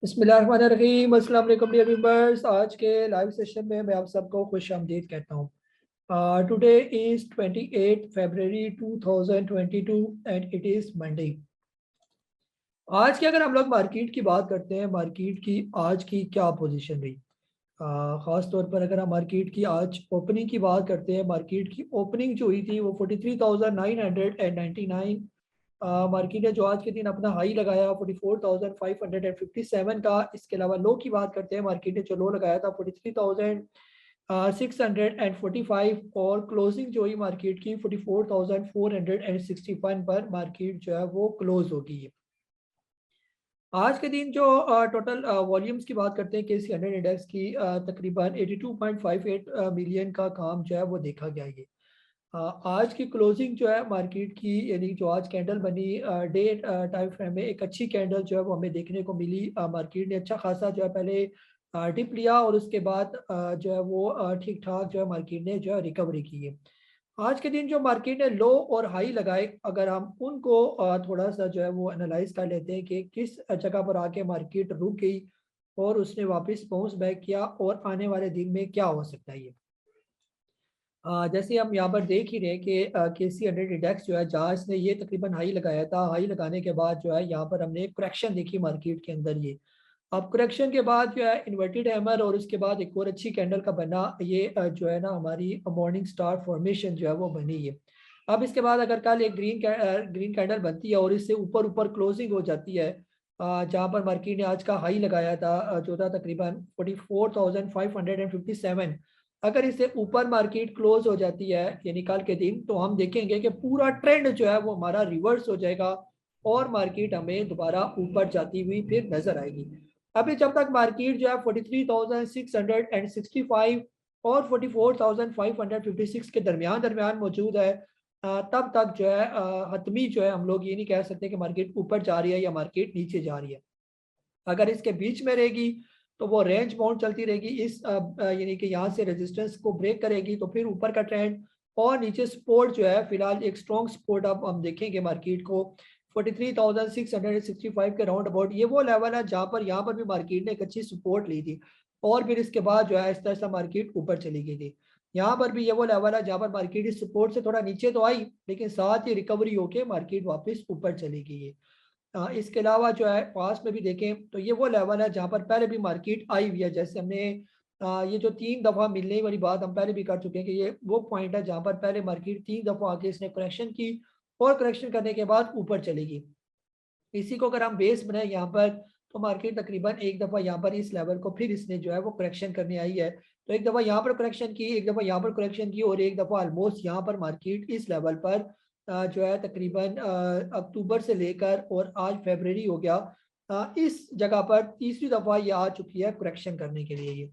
बिस्मिल्लाहिर्रहमानिर्रहीम। अस्सलाम वालेकुम डियर व्यूअर्स। आज के लाइव सेशन में मैं आप सबको खुश आमदीद कहता हूँ। Today is 28 February 2022 and it is Monday. आज की अगर हम लोग मार्केट की बात करते हैं, मार्केट की आज की क्या पोजीशन रही। ख़ास तौर पर अगर हम मार्केट की आज ओपनिंग की बात करते हैं, मार्केट की ओपनिंग जो हुई थी वो 43,999। मार्केट ने जो आज के दिन अपना हाई लगाया 44,557 का। इसके अलावा लो की बात करते हैं, मार्केट ने जो लो लगाया था 43,645 और क्लोजिंग जो हुई मार्केट की 44,461 पर मार्केट जो है वो क्लोज हो गई है। आज के दिन जो टोटल वॉल्यूम्स की बात करते हैं केसी 100 इंडेक्स की, तकरीबन 82.58 मिलियन का काम जो है वो देखा गया है। आज की क्लोजिंग जो है मार्केट की, यानी जो आज कैंडल बनी डे टाइम फ्रेम में, एक अच्छी कैंडल जो है वो हमें देखने को मिली। मार्केट ने अच्छा खासा जो है पहले डिप लिया और उसके बाद जो है वो ठीक ठाक जो है मार्केट ने जो है रिकवरी की है। आज के दिन जो मार्केट ने लो और हाई लगाए, अगर हम उनको थोड़ा सा जो है वो एनालाइज कर लेते हैं कि किस जगह पर आके मार्केट रुक गई और उसने वापस बाउंस बैक किया और आने वाले दिन में क्या हो सकता है। ये जैसे हम यहाँ पर देख ही रहे हैं कि केसी 100 इंडेक्स जो है, जहाँ इसने ये तकरीबन हाई लगाया था, हाई लगाने के बाद जो है यहाँ पर हमने करेक्शन देखी मार्केट के अंदर। ये अब करेक्शन के बाद जो है इन्वर्टेड हैमर और उसके बाद एक और अच्छी कैंडल का बना, ये जो है ना हमारी मॉर्निंग स्टार फॉर्मेशन जो है वो बनी है। अब इसके बाद अगर कल एक ग्रीन कैंडल बनती है और इससे ऊपर ऊपर क्लोजिंग हो जाती है, जहाँ पर मार्केट ने आज का हाई लगाया था जो था तकरीबन 44,557, अगर इससे ऊपर मार्केट क्लोज हो जाती है यानी कल के दिन, तो हम देखेंगे कि पूरा ट्रेंड जो है वो हमारा रिवर्स हो जाएगा और मार्केट हमें दोबारा ऊपर जाती हुई फिर नजर आएगी। अभी जब तक मार्केट जो है 43,665 और 44,556 के दरमियान दरमियान मौजूद है, तब तक जो है हतमी जो है हम लोग ये नहीं कह सकते कि मार्केट ऊपर जा रही है या मार्केट नीचे जा रही है। अगर इसके बीच में रहेगी तो वो रेंज बाउंड चलती रहेगी, इस यानी कि यहाँ से रेजिस्टेंस को ब्रेक करेगी तो फिर ऊपर का ट्रेंड और नीचे सपोर्ट जो है, फिलहाल एक स्ट्रॉन्ग सपोर्ट अब हम देखेंगे मार्केट को 43,665 के राउंड अबाउट। ये वो लेवल है जहाँ पर यहाँ पर भी मार्केट ने एक अच्छी सपोर्ट ली थी और फिर इसके बाद जो है इस तरह से मार्केट ऊपर चली गई थी। यहाँ पर भी ये वो लेवल है जहाँ पर मार्केट इस सपोर्ट से थोड़ा नीचे तो आई, लेकिन साथ ही रिकवरी होके मार्केट वापस ऊपर चली गई है। इसके अलावा जो है पास में भी देखें तो ये वो लेवल है जहाँ पर पहले भी मार्केट आई हुई है। जैसे हमने ये जो 3 दफ़ा मिलने वाली बात हम पहले भी कर चुके हैं कि ये वो पॉइंट है जहाँ पर पहले मार्केट 3 दफ़ा आके इसने करेक्शन की और करेक्शन करने के बाद ऊपर चलेगी। इसी को अगर हम बेस बनाए यहाँ पर, तो मार्केट तकरीबन एक दफ़ा यहाँ पर इस लेवल को फिर इसने जो है वो करेक्शन करने आई है। तो एक दफ़ा यहाँ पर करेक्शन की, एक दफ़ा यहाँ पर करेक्शन की और एक दफ़ा ऑलमोस्ट यहाँ पर मार्केट इस लेवल पर जो है तकरीबन अक्टूबर से लेकर और आज फरवरी हो गया, इस जगह पर तीसरी दफ़ा ये आ चुकी है करेक्शन करने के लिए। ये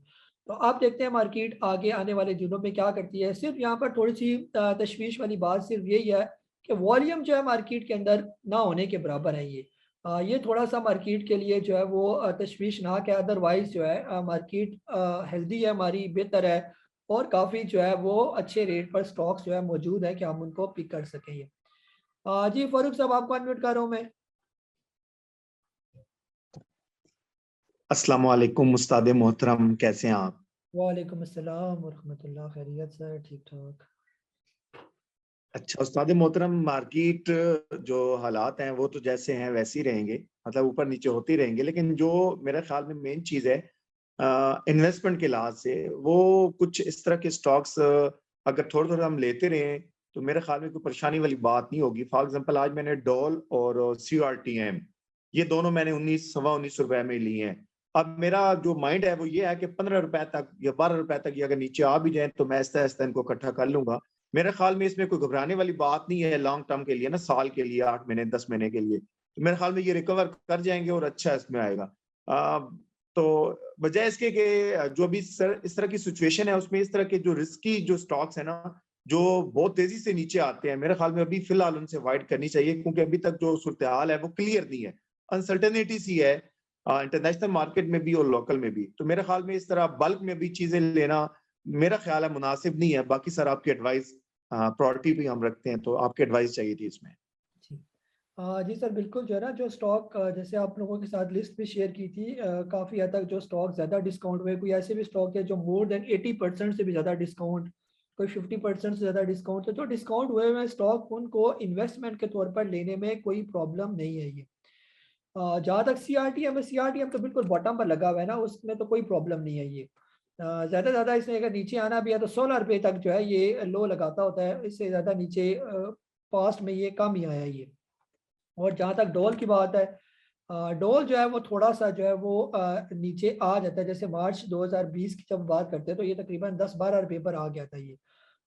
तो आप देखते हैं मार्केट आगे आने वाले दिनों में क्या करती है। सिर्फ यहाँ पर थोड़ी सी तशवीश वाली बात सिर्फ यही है कि वॉल्यूम जो है मार्केट के अंदर ना होने के बराबर है। ये थोड़ा सा मार्केट के लिए जो है वो तशवीशनाक है। अदरवाइज जो है मार्केट हेल्दी है, हमारी बेहतर है और काफ़ी जो है वो अच्छे रेट पर स्टॉक्स जो है मौजूद है कि हम उनको पिक कर सकें। जी फारूक साहब, आपको अनम्यूट कर रहा हूँ मैं। अस्सलाम वालेकुम उस्ताद मोहतरम, कैसे हैं आप? वालेकुम अस्सलाम वरहमतुल्लाह, खैरियत सर, ठीक ठाक। अच्छा उस्ताद मोहतरम, मार्केट जो हालात हैं वो तो जैसे हैं वैसे ही रहेंगे, मतलब ऊपर नीचे होते ही रहेंगे, लेकिन जो मेरे ख्याल में मेन चीज़ है इन्वेस्टमेंट के लिहाज से, वो कुछ इस तरह के स्टॉक्स अगर थोड़ा थोड़ा हम लेते रहें तो मेरे ख्याल में कोई परेशानी वाली बात नहीं होगी। फॉर एग्जांपल आज मैंने डॉल और CRTM, ये दोनों मैंने 19 सवा 19 रुपए में ली हैं। अब मेरा जो माइंड है वो ये है कि 15 रुपए तक या 12 रुपए तक ये अगर नीचे आ भी जाए तो मैं आहिस्ता आहिस्ता इनको इकट्ठा कर लूंगा। मेरे ख्याल में इसमें कोई घबराने वाली बात नहीं है लॉन्ग टर्म के लिए ना, साल के लिए, 8 महीने 10 महीने के लिए। तो मेरे ख्याल में ये रिकवर कर जाएंगे और अच्छा इसमें आएगा। तो बजाय इसके कि जो अभी इस तरह की सिचुएशन है उसमें इस तरह के जो रिस्की जो स्टॉक्स है ना, जो बहुत तेजी से नीचे आते हैं, मेरे ख्याल में अभी फिलहाल उनसे अवॉइड करनी चाहिए, क्योंकि अभी तक जो सूरत हाल है वो क्लियर नहीं है, अनसर्टेनिटी सी है इंटरनेशनल मार्केट में भी और लोकल में भी। तो मेरे ख्याल में इस तरह बल्क में भी चीजें लेना मेरा ख्याल है मुनासिब नहीं है। बाकी सर आपकी एडवाइस प्रायोरिटी भी हम रखते हैं, तो आपकी एडवाइस चाहिए थी इसमें। जी जी सर, बिल्कुल जो है ना, जो स्टॉक जैसे आप लोगों के साथ लिस्ट भी शेयर की थी, काफ़ी हद तक जो स्टॉक ज़्यादा डिस्काउंट हुए, कोई ऐसे भी स्टॉक है जो मोर देन 80% से भी ज़्यादा डिस्काउंट, कोई 50% से ज़्यादा डिस्काउंट, तो जो डिस्काउंट हुए हुए स्टॉक उनको इन्वेस्टमेंट के तौर पर लेने में कोई प्रॉब्लम नहीं है ये। जहाँ तक सीआरटीएम तो बिल्कुल बॉटम पर लगा हुआ है ना, उसमें तो कोई प्रॉब्लम नहीं है ये। ज़्यादा से ज़्यादा इसमें अगर नीचे आना भी है तो 16 रुपये तक जो है ये लो लगाता होता है, इससे ज़्यादा नीचे पास्ट में ये कम ही आया है ये। और जहाँ तक डॉल की बात है, डॉल जो है वो थोड़ा-सा जो है वो नीचे आ जाता है। जैसे मार्च 2020 की जब बात करते हैं तो ये तकरीबन 10-12 रुपए पर आ गया था ये।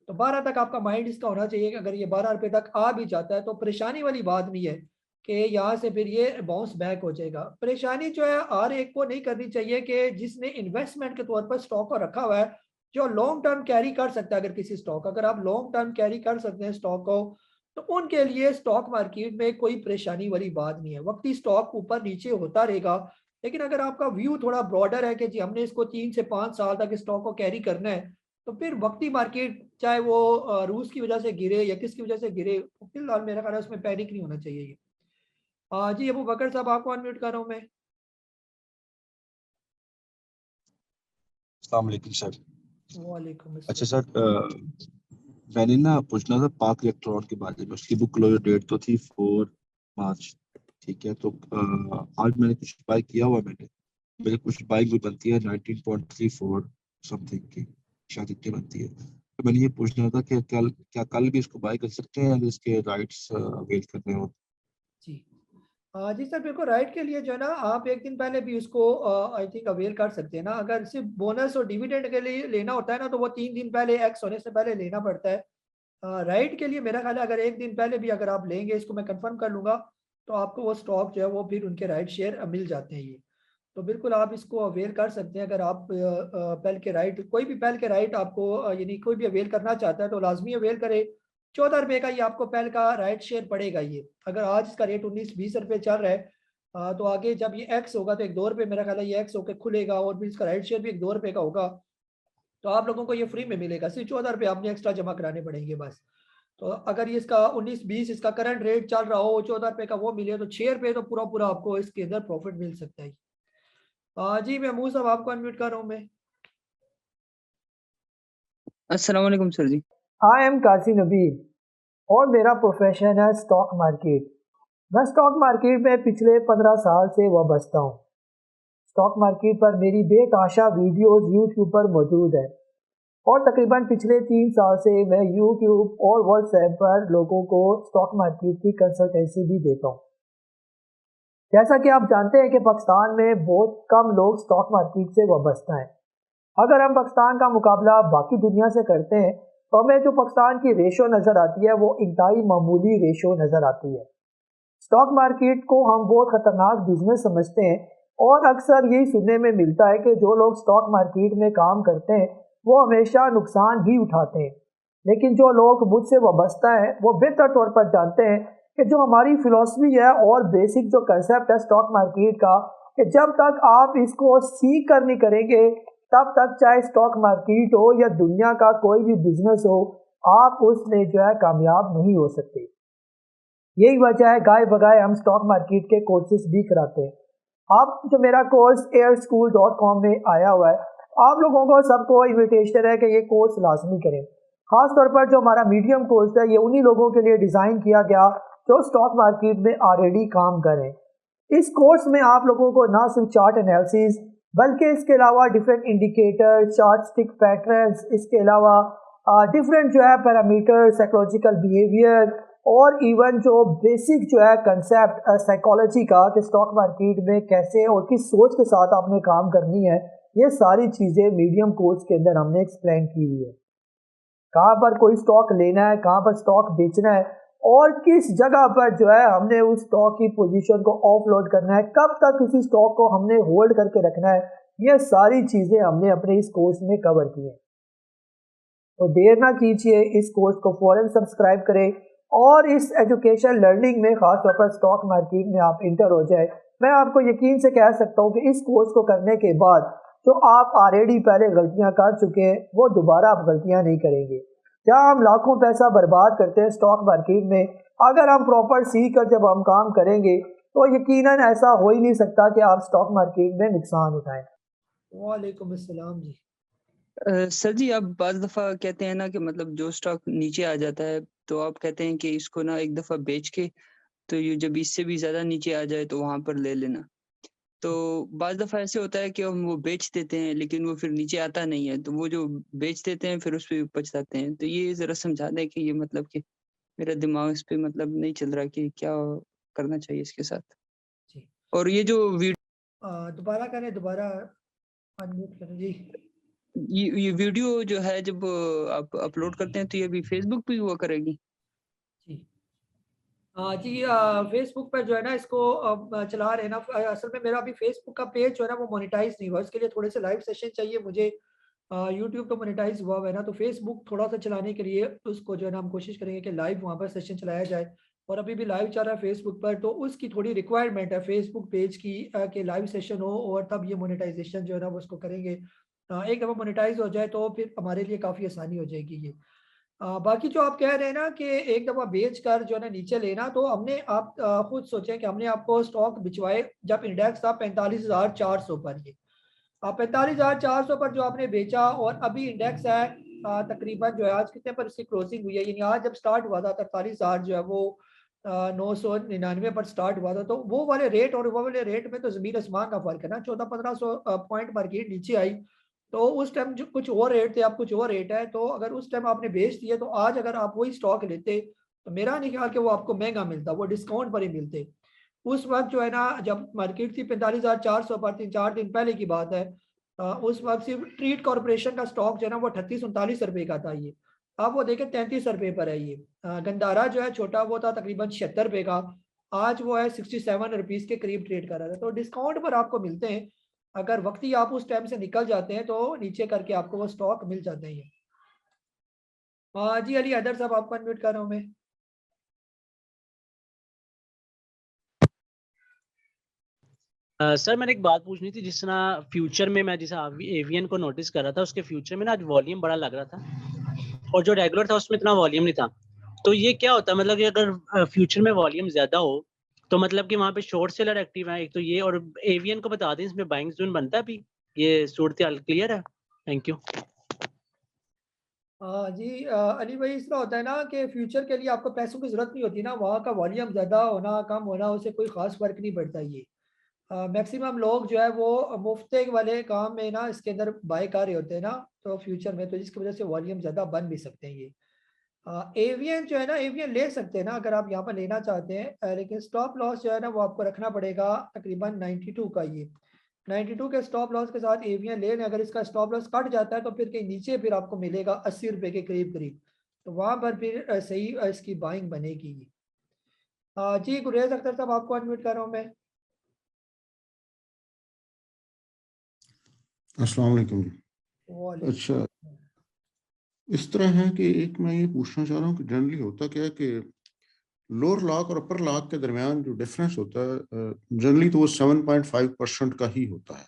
तो 12 तक आपका माइंड इसका होना चाहिए कि अगर ये 12 रुपए तक आ भी जाता है तो परेशानी वाली बात नहीं है कि यहाँ से फिर ये बाउंस बैक हो जाएगा। परेशानी जो है हर एक को नहीं करनी चाहिए कि जिसने इन्वेस्टमेंट के तौर पर स्टॉक को रखा हुआ है, जो लॉन्ग टर्म कैरी कर सकता है, अगर किसी स्टॉक अगर आप लॉन्ग टर्म कैरी कर सकते हैं स्टॉक को, तो उनके लिए स्टॉक मार्केट में कोई परेशानी वाली बात नहीं है। वक्ती स्टॉक ऊपर नीचे होता रहेगा, लेकिन अगर आपका व्यू थोड़ा ब्रॉडर है कि जी हमने इसको 3 से 5 साल तक स्टॉक को कैरी करना है, तो फिर वक्ती मार्केट चाहे वो रूस की वजह से गिरे या किसकी वजह से गिरे, तो फिलहाल मेरा ख्याल है उसमें पैनिक नहीं होना चाहिए ये। जी अबू बकर साहब, आपको अनम्यूट कर रहा हूँ मैं। अस्सलाम वालेकुम सर। वालेकुम अच्छा अस्सलाम। सर, मैंने ना पूछना था पाक इलेक्ट्रॉन के बारे में। उसकी बुक क्लोजर डेट तो थी 4 मार्च। ठीक है, तो आज मैंने कुछ बाय किया हुआ। मेरे कुछ बाइक भी बनती है 19.34 समथिंग की, शायद इतनी बनती है। तो मैंने ये पूछना था कि क्या कल भी इसको बाय कर सकते हैं अगर इसके राइट्स अवेल करने हो? जी जी सर, बिल्कुल राइट के लिए जो है ना, आप एक दिन पहले भी उसको आई थिंक अवेल कर सकते हैं ना। अगर सिर्फ बोनस और डिविडेंड के लिए लेना होता है ना, तो वो 3 दिन पहले एक्स होने से पहले लेना पड़ता है। राइट के लिए मेरा ख्याल है अगर एक दिन पहले भी अगर आप लेंगे, इसको मैं कंफर्म कर लूंगा, तो आपको वो स्टॉक जो है वो फिर उनके राइट शेयर मिल जाते हैं ये। तो बिल्कुल आप इसको अवेल कर सकते हैं। अगर आप पहल के राइट, कोई भी पहल के राइट आपको यानी कोई भी अवेल करना चाहता है तो लाजमी अवेल करे। 14 रुपये का ये आपको पहल का राइट शेयर पड़ेगा ये। अगर आज इसका रेट 19-20 रुपये चल रहा है, तो आगे जब ये एक्स होगा तो 1-2 रुपये मेरा ख्याल है ये एक्स होकर खुलेगा, और भी इसका राइट शेयर भी 1-2 रुपये का होगा। तो आप लोगों को ये फ्री में मिलेगा, सिर्फ 14 रुपये आपने एक्स्ट्रा जमा कराने पड़ेंगे बस। तो अगर ये इसका 19-20 इसका करंट रेट चल रहा हो, 14 रुपये का वो मिले, तो 6 रुपये तो पूरा पूरा आपको इसके अंदर प्रॉफिट मिल सकता है। जी महमूद साहब, आपको अनम्यूट कर रहा हूँ मैं। अस्सलाम वालेकुम सर जी। आई एम काजी नबील और मेरा प्रोफेशन है स्टॉक मार्केट। मैं स्टॉक मार्केट में पिछले 15 साल से वाबस्ता हूँ। स्टॉक मार्केट पर मेरी बेतहाशा वीडियोस यूट्यूब पर मौजूद है, और तकरीबन पिछले 3 साल से मैं यूट्यूब और व्हाट्सएप पर लोगों को स्टॉक मार्केट की कंसल्टेंसी भी देता हूँ। जैसा कि आप जानते हैं कि पाकिस्तान में बहुत कम लोग स्टॉक मार्केट से वाबस्ता हैं। अगर हम पाकिस्तान का मुकाबला बाकी दुनिया से करते हैं तो हमें जो पाकिस्तान की रेशो नज़र आती है वो इंतहाई मामूली रेशो नज़र आती है। स्टॉक मार्केट को हम बहुत ख़तरनाक बिजनेस समझते हैं, और अक्सर यही सुनने में मिलता है कि जो लोग स्टॉक मार्केट में काम करते हैं वो हमेशा नुकसान ही उठाते हैं। लेकिन जो लोग मुझसे वाबस्ता हैं वो बेहतर तौर पर जानते हैं कि जो हमारी फिलॉसफी है और बेसिक जो कंसेप्ट है स्टॉक मार्केट का, कि जब तक आप इसको सीख कर नहीं करेंगे, तब तक चाहे स्टॉक मार्केट हो या दुनिया का कोई भी बिजनेस हो, आप उसमें जो है कामयाब नहीं हो सकते। यही वजह है गाय बगाए हम स्टॉक मार्केट के कोर्सेज भी कराते हैं। आप जो मेरा कोर्स airschool.com में आया हुआ है, आप लोगों को सबको इन्विटेशन है कि ये कोर्स लाजमी करें। खास तौर पर जो हमारा मीडियम कोर्स है ये उन्हीं लोगों के लिए डिज़ाइन किया गया जो स्टॉक मार्केट में ऑलरेडी काम करें। इस कोर्स में आप लोगों को ना सिर्फ चार्ट एनालिसिस, बल्कि इसके अलावा different indicator, chart stick patterns, इसके अलावा डिफरेंट जो है पैरामीटर, साइकोलॉजिकल बिहेवियर, और इवन जो बेसिक जो है कंसेप्ट साइकोलॉजी का कि स्टॉक मार्केट में कैसे और किस सोच के साथ आपने काम करनी है, ये सारी चीज़ें मीडियम कोर्स के अंदर हमने एक्सप्लेन की हुई है। कहाँ पर कोई स्टॉक लेना है, कहाँ पर स्टॉक बेचना है, और किस जगह पर जो है हमने उस स्टॉक की पोजीशन को ऑफलोड करना है, कब तक किसी स्टॉक को हमने होल्ड करके रखना है, ये सारी चीज़ें हमने अपने इस कोर्स में कवर की हैं। तो देर ना कीजिए, इस कोर्स को फौरन सब्सक्राइब करें और इस एजुकेशन लर्निंग में खासतौर पर स्टॉक मार्केट में आप इंटर हो जाए। मैं आपको यकीन से कह सकता हूँ कि इस कोर्स को करने के बाद जो आप ऑलरेडी पहले गलतियाँ कर चुके हैं वो दोबारा आप गलतियाँ नहीं करेंगे। क्या हम लाखों पैसा बर्बाद करते हैं स्टॉक मार्केट में। अगर हम प्रॉपर सीख कर जब हम काम करेंगे तो यकीनन ऐसा हो ही नहीं सकता कि आप स्टॉक मार्केट में नुकसान उठाएं। वालेकुम अस्सलाम जी। सर जी, आप बाज़ दफ़ा कहते हैं ना कि मतलब जो स्टॉक नीचे आ जाता है तो आप कहते हैं कि इसको ना एक दफ़ा बेच के, तो ये जब इससे भी ज़्यादा नीचे आ जाए तो वहाँ पर ले लेना। तो बाज़ दफ़ा ऐसे होता है कि हम वो बेच देते हैं लेकिन वो फिर नीचे आता नहीं है, तो वो जो बेच देते हैं फिर उस पे पछताते हैं। तो ये ज़रा समझा दें कि ये मतलब कि मेरा दिमाग इस पे मतलब नहीं चल रहा कि क्या करना चाहिए इसके साथ? जी और ये जो दोबारा करें, दोबारा अनम्यूट करें जी। ये वीडियो जो है जब आप अपलोड करते हैं तो ये अभी फ़ेसबुक पे हुआ करेगी? जी जी फेसबुक पर जो है ना इसको चला रहे हैं ना। असल में मेरा अभी फेसबुक का पेज जो है ना वो मोनेटाइज नहीं हुआ, इसके लिए थोड़े से लाइव सेशन चाहिए मुझे। यूट्यूब तो मोनेटाइज हुआ है ना, तो फेसबुक थोड़ा सा चलाने के लिए उसको जो है ना हम कोशिश करेंगे कि लाइव वहाँ पर सेशन चलाया जाए। और अभी भी लाइव चल रहा है फेसबुक पर, तो उसकी थोड़ी रिक्वायरमेंट है फेसबुक पेज की कि लाइव सेशन हो और तब ये मोनेटाइजेशन जो है ना वो उसको करेंगे। एक दफ़ा मोनेटाइज हो जाए तो फिर हमारे लिए काफ़ी आसानी हो जाएगी ये। बाकी जो आप कह रहे हैं ना कि एक दफ़ा बेच कर जो है ना नीचे लेना, तो हमने आप खुद सोचें कि हमने आपको स्टॉक बिचवाए जब इंडेक्स था 45,400 पर। ये 45,400 पर जो आपने बेचा और अभी इंडेक्स है तकरीबन जो है आज कितने पर इसकी क्लोजिंग हुई है, यानी आज जब स्टार्ट हुआ था 43,000 जो है वो 999 पर स्टार्ट हुआ था। तो वो वाले रेट और वो वाले रेट में तो ज़मीन आसमान का फ़र्क है ना। 1400-1500 पॉइंट मार्केट नीचे आई तो उस टाइम जो कुछ और रेट थे अब कुछ और रेट है। तो अगर उस टाइम आपने बेच दिए तो आज अगर आप वही स्टॉक लेते तो मेरा नहीं ख्याल कि वो आपको महंगा मिलता, वो डिस्काउंट पर ही मिलते। उस वक्त जो है ना जब मार्केट थी 45,400 पर, 3-4 दिन पहले की बात है। उस वक्त सिर्फ ट्रीट कॉर्पोरेशन का स्टॉक जो है ना वो 38-39 रुपए का था ये। अब वो देखे 33 रुपए पर है ये। गंदारा जो है छोटा वो था तकरीबन 76 रुपए का। आज वो है 67 रुपीज के करीब ट्रेड कर रहा था। तो डिस्काउंट पर आपको मिलते हैं। अगर वक्ती आप उस टाइम से निकल जाते हैं तो नीचे करके आपको वो स्टॉक मिल जाते हैं। जी अली हैदर साहब आपको अनम्यूट कर रहा हूँ मैं। सर मैंने एक बात पूछनी थी। जिस तरह फ्यूचर में मैं जैसे एवियन को नोटिस कर रहा था, उसके फ्यूचर में ना आज वॉल्यूम बड़ा लग रहा था और जो रेगुलर था उसमें इतना वॉल्यूम नहीं था। तो ये क्या होता है, मतलब कि अगर फ्यूचर में वॉल्यूम ज्यादा हो तो मतलब कि वहाँ पे शॉर्ट सेलर एक्टिव है एक तो ये, और एवियन को बता दें इसमें बाइंग जोन बनता है अभी। ये सूरत हाल क्लियर है? Thank you. जी अली भाई इस तरह होता है ना कि फ्यूचर के लिए आपको पैसों की जरूरत नहीं होती ना, वहाँ का वॉल्यूम ज़्यादा होना कम होना उससे कोई ख़ास फ़र्क नहीं पड़ता। ये मैक्सिमम लोग जो है वो मुफ्ते वाले काम में ना इसके अंदर बाय कर रहे होते हैं ना, तो फ्यूचर में तो जिसकी वजह से वॉल्यूम ज़्यादा बन भी सकते हैं ये। एवियन जो है ना एवियन ले सकते हैं ना अगर आप यहाँ पर लेना चाहते हैं, लेकिन स्टॉप लॉस जो है ना वो आपको रखना पड़ेगा तकरीबन 92 का। ये 92 के स्टॉप लॉस के साथ एवियन ले लें। अगर इसका स्टॉप लॉस कट जाता है तो फिर कहीं नीचे फिर आपको मिलेगा 80 रुपए के करीब करीब, तो वहां पर फिर सही इसकी बाइंग बनेगी। जी गुरेज अख्तर साहब आपको अनम्यूट कर रहा हूँ मैं। अस्सलाम वालेकुम जी। वालेकुम। अच्छा, इस तरह है कि एक मैं ये पूछना चाह रहा हूँ कि जनरली होता क्या है कि लोअर लॉक और अपर लॉक के दरमियान जो डिफरेंस होता है जनरली तो वो 7.5% का ही होता है,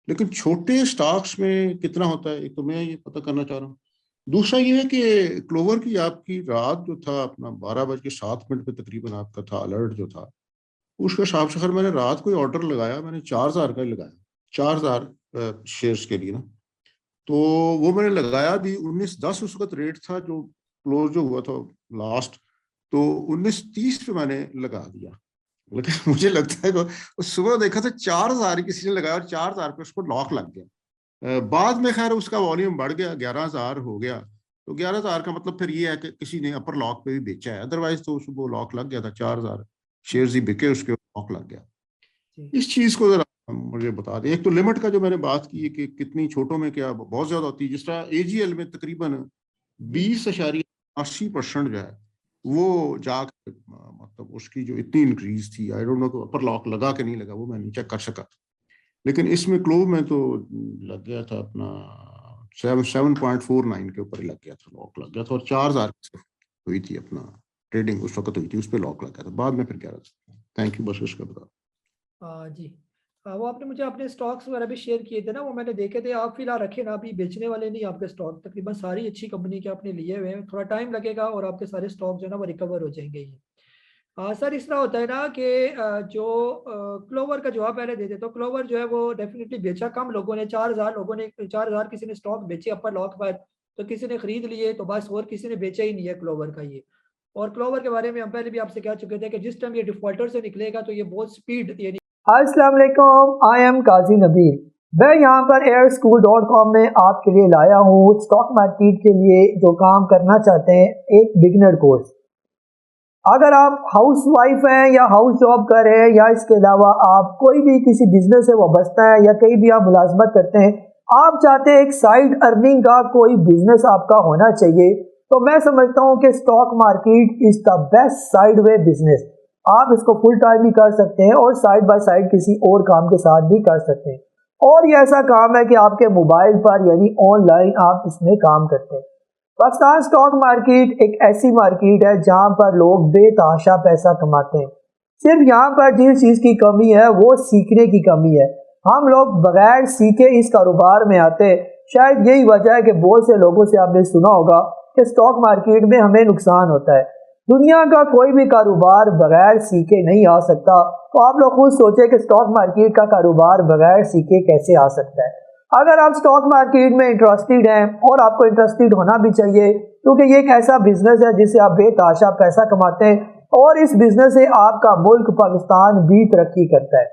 लेकिन छोटे स्टॉक्स में कितना होता है, एक तो मैं ये पता करना चाह रहा हूँ। दूसरा ये है कि क्लोवर की आपकी रात जो था अपना 12:07 पे तकरीबन आपका था अलर्ट जो था, उसके हिसाब से खैर मैंने रात को ऑर्डर लगाया, मैंने 4,000 का ही लगाया, 4,000 शेयर्स के लिए ना। तो वो मैंने लगाया भी 19.10 उस वक्त रेट था जो क्लोज जो हुआ था लास्ट, तो 19.30 पे मैंने लगा दिया। लेकिन मुझे लगता है कि सुबह देखा था 4,000 किसी ने लगाया और 4,000 पे उसको लॉक लग गया। बाद में खैर उसका वॉल्यूम बढ़ गया, 11,000 हो गया। तो 11,000 का मतलब फिर ये है कि किसी ने अपर लॉक पे भी बेचा है, अदरवाइज तो उसको लॉक लग गया था, 4,000 शेयर्स ही बिके, उसके लॉक लग गया। जी इस चीज को जरा मुझे बता दें। एक तो लिमिट का जो मैंने बात की है कि कितनी छोटों में क्या बहुत ज्यादा होती है, जिस तरह एजीएल में तकरीबन जी 20.80% जो है वो जाकर मतलब उसकी जो इतनी इंक्रीज थी, आई डोंट नो कि अपर लॉक लगा के नहीं लगा, वो मैं नहीं चेक कर सका। लेकिन इसमें क्लोव में तो लग गया था अपना 7.49 के ऊपर ही लग गया था, लॉक लग गया था, और 4,000 हुई थी अपना ट्रेडिंग उस वक्त हुई थी, उस पर लॉक लग गया था, बाद में फिर 11,000। थैंक यू, बस इसका बता। जी वो आपने मुझे अपने स्टॉक्स वगैरह भी शेयर किए थे ना, वो मैंने देखे थे। आप फिलहाल रखे ना, अभी बेचने वाले नहीं आपके स्टॉक, तकरीबन सारी अच्छी कंपनी के आपने लिए हुए हैं। थोड़ा टाइम लगेगा और आपके सारे स्टॉक जो है ना वो रिकवर हो जाएंगे ये। सर इस तरह होता है ना कि जो क्लोवर का जवाब पहले दे देते, तो क्लोवर जो है वो डेफिनेटली बेचा कम लोगों ने, 4,000 लोगों ने, 4,000 किसी ने स्टॉक बेचे अपर लॉक पर, तो किसी ने खरीद लिए तो बस, और किसी ने बेचा ही नहीं है क्लोवर का ये। और क्लोवर के बारे में हम पहले भी आपसे कह चुके थे कि जिस टाइम ये डिफॉल्टर से निकलेगा तो ये बहुत स्पीड ये। अस्सलाम वालेकुम, आई एम काजी नबील। मैं यहाँ पर airschool.com में आपके लिए लाया हूँ स्टॉक मार्केट के लिए जो काम करना चाहते हैं एक बिगिनर कोर्स। अगर आप हाउस वाइफ हैं या हाउस जॉब कर रहे हैं या इसके अलावा आप कोई भी किसी बिजनेस से वाबस्ता है या कहीं भी आप मुलाजमत करते हैं, आप चाहते हैं एक साइड अर्निंग का कोई बिजनेस आपका होना चाहिए, तो मैं समझता हूँ कि stock market is the best side way business. आप इसको फुल टाइम भी कर सकते हैं और साइड बाय साइड किसी और काम के साथ भी कर सकते हैं। और ये ऐसा काम है कि आपके मोबाइल पर यानी ऑनलाइन आप इसमें काम करते हैं। पाकिस्तान स्टॉक मार्केट एक ऐसी मार्केट है जहां पर लोग बेतहाशा पैसा कमाते हैं। सिर्फ यहाँ पर जिस चीज की कमी है वो सीखने की कमी है। हम लोग बगैर सीखे इस कारोबार में आते हैं। शायद यही वजह है कि बहुत से लोगों से आपने सुना होगा कि स्टॉक मार्केट में हमें नुकसान होता है। दुनिया का कोई भी कारोबार बगैर सीखे नहीं आ सकता, तो आप लोग खुद सोचे कि स्टॉक मार्केट का कारोबार बगैर सीखे कैसे आ सकता है। अगर आप स्टॉक मार्केट में इंटरेस्टेड हैं, और आपको इंटरेस्टेड होना भी चाहिए क्योंकि ये एक ऐसा बिजनेस है जिससे आप बेतहाशा पैसा कमाते हैं और इस बिजनेस से आपका मुल्क पाकिस्तान भी तरक्की करता है।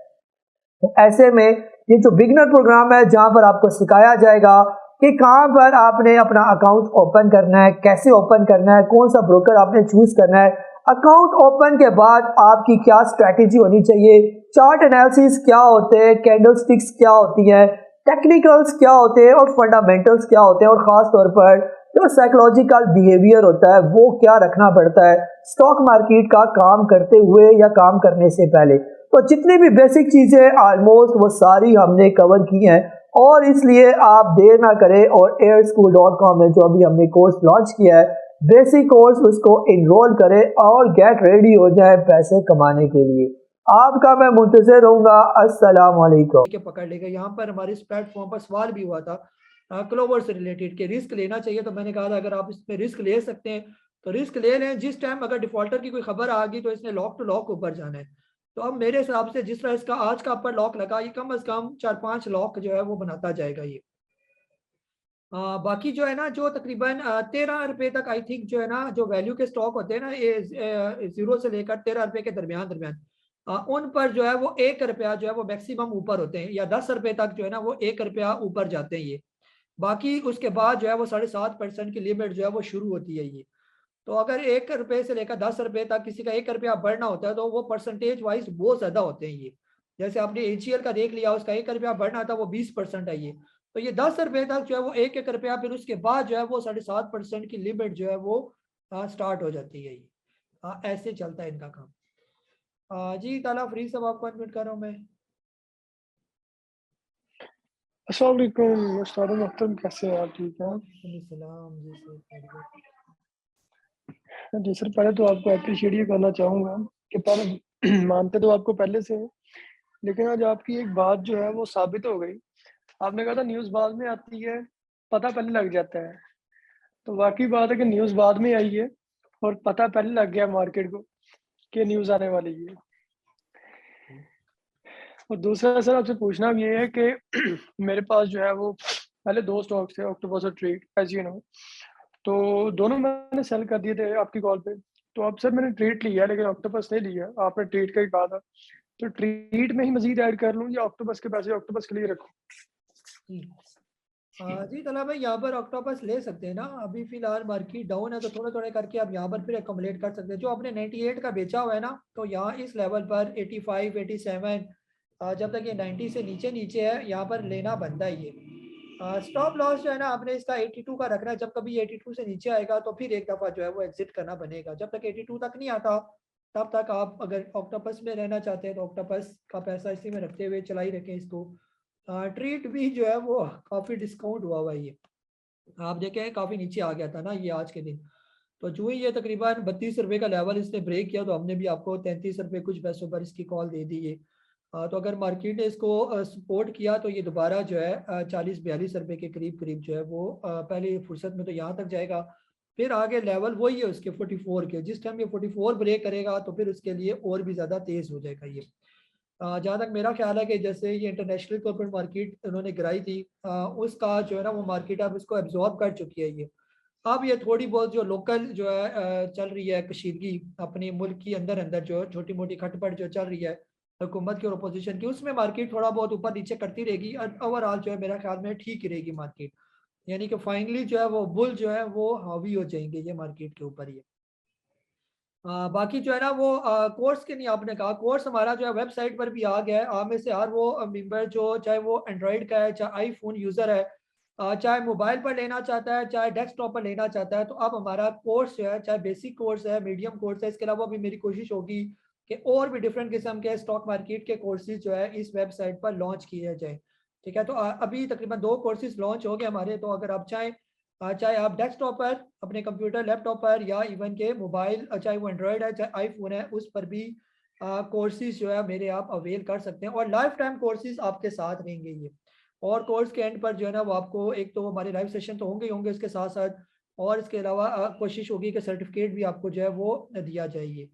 तो ऐसे में ये जो बिगनर प्रोग्राम है जहां पर आपको सिखाया जाएगा कि कहां पर आपने अपना अकाउंट ओपन करना है, कैसे ओपन करना है, कौन सा ब्रोकर आपने चूज करना है, अकाउंट ओपन के बाद आपकी क्या स्ट्रैटेजी होनी चाहिए, चार्ट एनालिसिस क्या होते हैं, कैंडलस्टिक्स क्या होती है, टेक्निकल्स क्या होते हैं और फंडामेंटल्स क्या होते हैं, और खास तौर पर जो साइकोलॉजिकल बिहेवियर होता है वो क्या रखना पड़ता है स्टॉक मार्केट का काम करते हुए या काम करने से पहले। तो जितनी भी बेसिक चीजें ऑलमोस्ट वो सारी हमने कवर की हैं, और इसलिए आप देर ना करें और airschool.com में जो अभी हमने कोर्स लॉन्च किया है बेसिक कोर्स, उसको इनरोल करें और गेट रेडी हो जाए पैसे कमाने के लिए। आपका मैं मुंतज़िर रहूंगा। अस्सलाम वालेकुम। के पकड़ लेगा। यहाँ पर हमारे इस प्लेटफॉर्म पर सवाल भी हुआ था क्लोवर से रिलेटेड के रिस्क लेना चाहिए, तो मैंने कहा था अगर आप इसमें रिस्क ले सकते हैं तो रिस्क ले लें। जिस टाइम अगर डिफॉल्टर की कोई खबर आ गई तो इसने लॉक टू लॉक ऊपर जाना है। तो अब मेरे हिसाब से जिस तरह इसका आज का अपर लॉक लगा, ये कम से कम 4-5 लॉक जो है वो बनाता जाएगा ये। बाकी जो है ना, जो तकरीबन 13 रुपए तक आई थिंक जो है ना, जो वैल्यू के स्टॉक होते हैं ना, ये 0 से लेकर 13 रुपए के दरमियान उन पर जो है वो 1 रुपया जो है वो मैक्सिमम ऊपर होते हैं, या 10 रुपए तक जो है ना वो 1 रुपया ऊपर जाते हैं ये। बाकी उसके बाद जो है वो 7.5% की लिमिट जो है वो शुरू होती है ये। तो अगर 1 रुपए से लेकर 10 रुपए तक किसी का 1 रुपया बढ़ना होता है तो वो परसेंटेज वाइज बहुत ज्यादा होते हैं ये। जैसे आपने ACL का देख लिया, उसका 1 रुपया बढ़ना था वो 20% है ये। तो ये 10 रुपए तक जो है वो 1 रुपया, फिर उसके बाद जो है वो 7.5% की लिमिट जो है वो स्टार्ट हो जाती है ये। ऐसे चलता है इनका काम। जी ताला फ्री साहब आपको अनम्यूट कर रहा हूँ मैं। अस्सलाम वालेकुम उस्ताद मोहतरम, कैसे हैं आप? ठीक हैं सलाम जी सर। जी सर, पहले तो आपको अप्रिशिएट ये करना चाहूँगा कि पहले मानते तो आपको पहले से हैं, लेकिन आज आपकी एक बात जो है वो साबित हो गई। आपने कहा था न्यूज़ बाद में आती है, पता पहले लग जाता है। तो वाकई बात है कि न्यूज़ बाद में आई है और पता पहले लग गया मार्केट को कि न्यूज़ आने वाली है। और दूसरा सर आपसे पूछना भी ये है कि मेरे पास जो है वो पहले 2 स्टॉक्स थे, ऑक्टोपस और ट्रेड, एज यू नो। तो दोनों मैंने सेल कर दिए थे आपकी कॉल पे। तो अब सर मैंने ट्रेड लिया लेकिन ऑक्टोपस नहीं लिया, आपने ट्रेड का ही कहा था। तो ट्रेड में ही मजीद ऐड कर लूँ या ऑक्टोपस के पैसे ऑक्टोपस के लिए रखूँ? जी तला भाई, यहाँ पर ऑक्टोपस ले सकते हैं ना, अभी फिलहाल मार्केट डाउन है तो थोड़े थोड़े करके आप यहाँ पर फिर अकोमोडेट कर सकते हैं। जो आपने 98 का बेचा हुआ है ना, तो यहाँ इस लेवल पर 85, 87 जब तक ये 90 से नीचे नीचे है यहाँ पर लेना बनता है ये। स्टॉप लॉस जो है ना आपने इसका 82 का रखना है। जब कभी 82 से नीचे आएगा तो फिर एक दफ़ा जो है वो एग्जिट करना बनेगा। जब तक 82 तक नहीं आता तब तक आप अगर ऑक्टोपस में रहना चाहते हैं तो ऑक्टोपस का पैसा इसी में रखते हुए चला ही रखें इसको। ट्रीट भी जो है वो काफ़ी डिस्काउंट हुआ हुआ है ये, आप देखें काफ़ी नीचे आ गया था ना ये आज के दिन। तो जो ही ये तकरीबन 32 रुपये का लेवल इसने ब्रेक किया तो हमने भी आपको 33 रुपये कुछ पैसों पर इसकी कॉल दे दी है। तो अगर मार्केट ने इसको सपोर्ट किया तो ये दोबारा जो है 40-42 रुपए के करीब जो है वो पहले फुर्सत में तो यहाँ तक जाएगा, फिर आगे लेवल वही है उसके 44 के। जिस टाइम ये 44 ब्रेक करेगा तो फिर उसके लिए और भी ज़्यादा तेज़ हो जाएगा ये। जहाँ तक मेरा ख्याल है कि जैसे ये इंटरनेशनल कॉर्पोरेट मार्केट उन्होंने गिराई थी, उसका जो है ना वो मार्केट अब उसको एब्जॉर्ब कर चुकी है ये। अब ये थोड़ी बहुत जो लोकल जो है चल रही है कशीदगी अपने मुल्क की अंदर अंदर जो छोटी मोटी खटपट जो चल रही है हुकूमत की और अपोजिशन की, उसमें मार्केट थोड़ा बहुत ऊपर नीचे करती रहेगी और ओवरऑल जो है मेरा ख्याल में ठीक ही रहेगी मार्केट। यानी कि फाइनली जो है वो बुल जो है वो हावी हो जाएंगे ये मार्केट के ऊपर ही। बाकी जो है ना वो कोर्स के नहीं, आपने कहा कोर्स हमारा जो है वेबसाइट पर भी आ गया है। आप में से हर वो मेंबर जो चाहे वो एंड्रॉयड का है, चाहे आईफोन यूज़र है, चाहे मोबाइल पर लेना चाहता है, चाहे डेस्कटॉप पर लेना चाहता है, तो अब हमारा कोर्स जो है चाहे बेसिक कोर्स है, मीडियम कोर्स है, इसके अलावा भी मेरी कोशिश होगी कि और भी डिफरेंट किस्म के स्टॉक मार्केट के कोर्सेज जो है इस वेबसाइट पर लॉन्च किए जाए। ठीक है, तो अभी तकरीबन 2 कोर्सेज लॉन्च हो गए हमारे। तो अगर आप चाहें चाहे आप डेस्कटॉप पर अपने कंप्यूटर लैपटॉप पर या इवन के मोबाइल चाहे वो एंड्रॉयड है चाहे आईफोन है उस पर भी कोर्सेज जो है मेरे आप अवेल कर सकते हैं और लाइफ टाइम कोर्सेज आपके साथ रहेंगे ये। और कोर्स के एंड पर जो है ना वो आपको एक तो हमारे लाइव सेशन तो होंगे ही होंगे इसके साथ साथ, और इसके अलावा कोशिश होगी कि सर्टिफिकेट भी आपको जो है वो दिया जाएगी।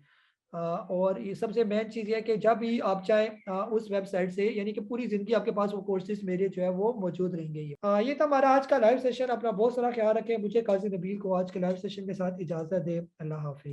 और ये सबसे मेन चीज़ ये है कि जब भी आप चाहें उस वेबसाइट से यानी कि पूरी ज़िंदगी आपके पास वो कोर्सेज मेरे जो है वो मौजूद रहेंगे। ये था हमारा आज का लाइव सेशन। अपना बहुत सारा ख्याल रखें। मुझे काजी नबील को आज के लाइव सेशन के साथ इजाज़त दे। अल्लाह हाफिज़।